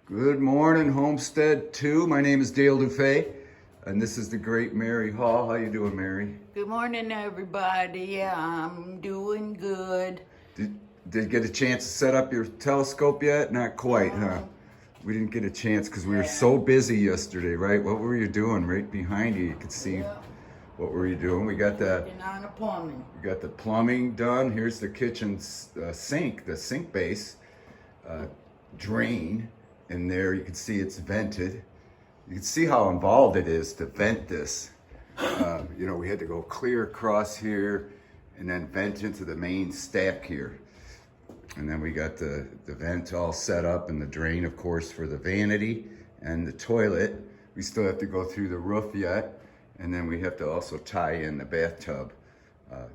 Good morning, Homestead 2. My name is Dale DuFay, and this is the great Mary Hall. How you doing, Mary? Good morning, everybody. I'm doing good. Did you get a chance to set up your telescope yet? Not quite, huh? We didn't get a chance because we were so busy yesterday, right? What were you doing? Right behind you, you could see. Yeah. What were you doing? We got that. Working on the plumbing. We got the plumbing done. Here's the kitchen sink, the sink base drain. And there you can see it's vented. You can see how involved it is to vent this. We had to go clear across here and then vent into the main stack here. And then we got the vent all set up and the drain, of course, for the vanity and the toilet. We still have to go through the roof yet. And then we have to also tie in the bathtub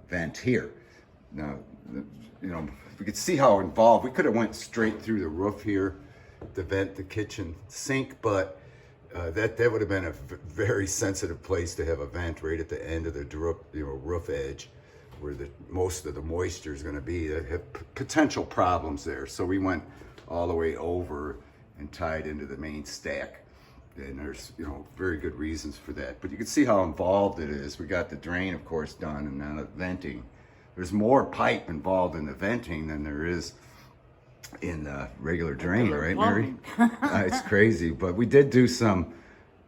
vent here. Now, we could see how involved. We could have went straight through the roof here to vent the kitchen sink, but that would have been a very sensitive place to have a vent right at the end of the roof edge, where most of the moisture is going to be. That have potential problems there. So we went all the way over and tied into the main stack, and there's very good reasons for that. But you can see how involved it is. We got the drain, of course, done, and now the venting. There's more pipe involved in the venting than there is in the regular drain, right, Mary? It's crazy, but we did do some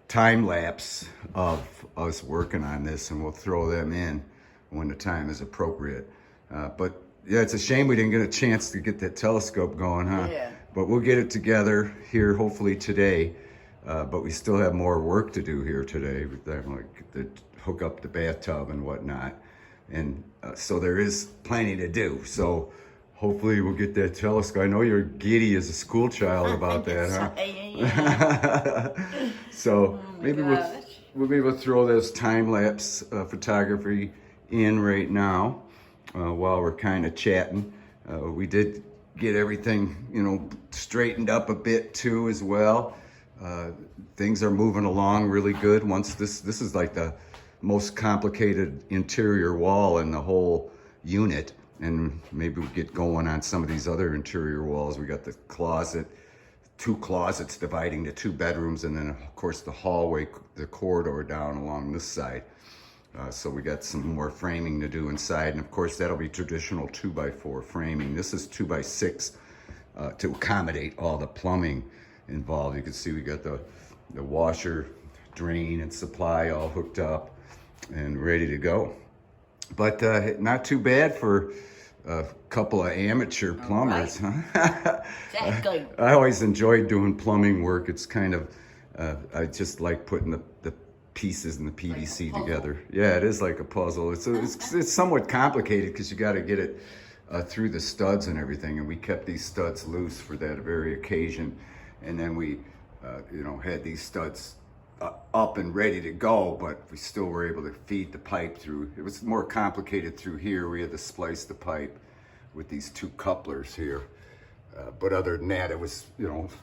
time lapse of us working on this, and we'll throw them in when the time is appropriate. But yeah, it's a shame we didn't get a chance to get that telescope going, huh? Yeah. But we'll get it together here hopefully today. But we still have more work to do here today, like to hook up the bathtub and whatnot. And so there is plenty to do. So hopefully we'll get that telescope. I know you're giddy as a school child about that, huh? So maybe we'll throw this time-lapse photography in right now while we're kind of chatting. We did get everything, straightened up a bit too as well. Things are moving along really good. Once this is like the most complicated interior wall in the whole unit. And maybe we get going on some of these other interior walls. We got the closet, 2 closets dividing the 2 bedrooms, and then of course the hallway, the corridor down along this side. So we got some more framing to do inside, and of course that'll be traditional 2x4 framing. This is 2x6 to accommodate all the plumbing involved. You can see we got the washer, drain, and supply all hooked up and ready to go. But not too bad for a couple of amateur plumbers, huh? Exactly. I always enjoyed doing plumbing work. It's kind of, I just like putting the pieces and the PVC together. Yeah, it is like a puzzle. It's somewhat complicated because you got to get it through the studs and everything. And we kept these studs loose for that very occasion. And then we, had these studs up and ready to go, but we still were able to feed the pipe through. It was more complicated through here. We had to splice the pipe with these 2 couplers here. But other than that, it was,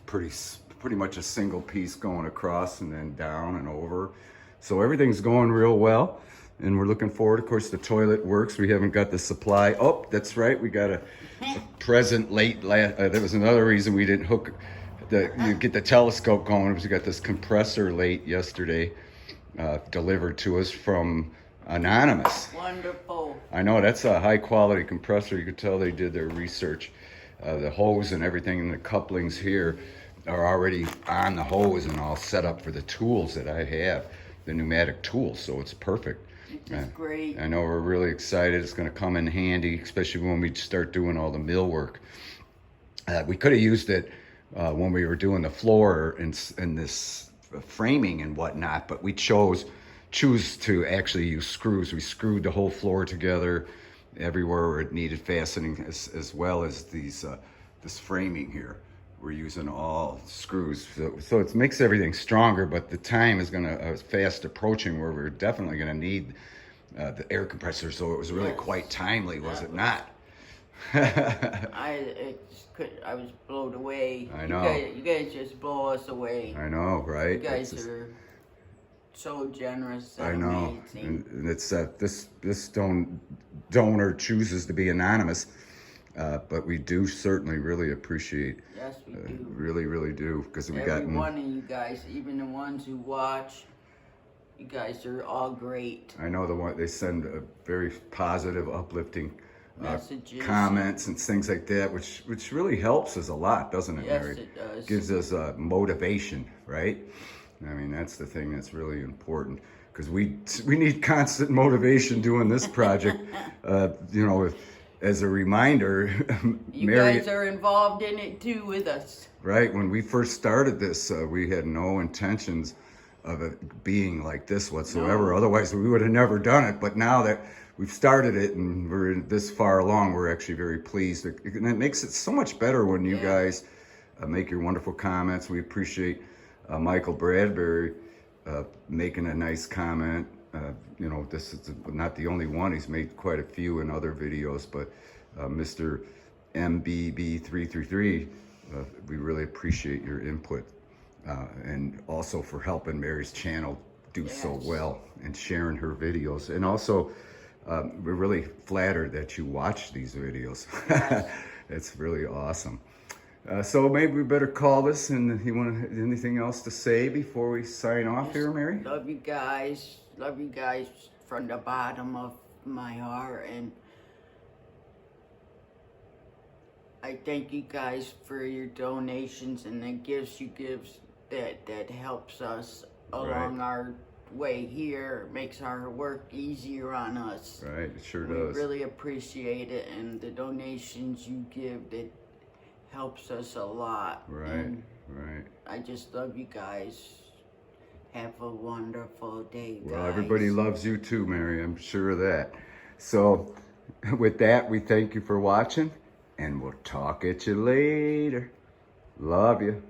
pretty much a single piece going across and then down and over. So everything's going real well, and we're looking forward. Of course, the toilet works. We haven't got the supply. Oh, that's right. We got a present late. That was another reason we didn't get the telescope going, because we got this compressor late yesterday delivered to us from Anonymous. Wonderful. I know, that's a high quality compressor. You could tell they did their research. The hose and everything and the couplings here are already on the hose and all set up for the tools that I have, the pneumatic tools, so it's perfect. It's great. I know, we're really excited. It's going to come in handy, especially when we start doing all the mill work. We could have used it when we were doing the floor and this framing and whatnot, but we choose to actually use screws. We screwed the whole floor together everywhere where it needed fastening, as well as this framing here. We're using all screws, so it makes everything stronger. But the time is fast approaching where we're definitely gonna need the air compressor. So it was really quite timely, was it not? I was blown away. I know. You guys just blow us away. I know, right? You guys are so generous. I know, amazing. and it's this donor chooses to be anonymous. But we do certainly really appreciate, Yes, we do. really do, because we Every got one of you guys, even the ones who watch, you guys are all great. I know they send a very positive, uplifting Messages. comments and things like that, which really helps us a lot, doesn't it, Yes, Mary? it does. Gives us motivation, right? I mean, that's the thing that's really important, because we need constant motivation doing this project. You know, as a reminder, You Mary, guys are involved in it too with us. right? When we first started this, we had no intentions of it being like this whatsoever. No. Otherwise, we would have never done it. But now that we've started it and we're this far along, we're actually very pleased. And it makes it so much better when you guys make your wonderful comments. We appreciate Michael Bradbury making a nice comment. You know, this is not the only one. He's made quite a few in other videos, but Mr. MBB333, we really appreciate your input. And also for helping Mary's channel do so well and sharing her videos. And also, we're really flattered that you watch these videos. Yes. It's really awesome. So maybe we better call this. And you want anything else to say before we sign off here, Mary? Love you guys. Love you guys from the bottom of my heart. And I thank you guys for your donations and the gifts you give that helps us along our way here, makes our work easier on us. Right, it sure We does. really appreciate it, and the donations you give, that helps us a lot. Right, And right. I just love you guys. Have a wonderful day, guys. Well, everybody loves you too, Mary. I'm sure of that. So with that, we thank you for watching, and we'll talk at you later. Love you.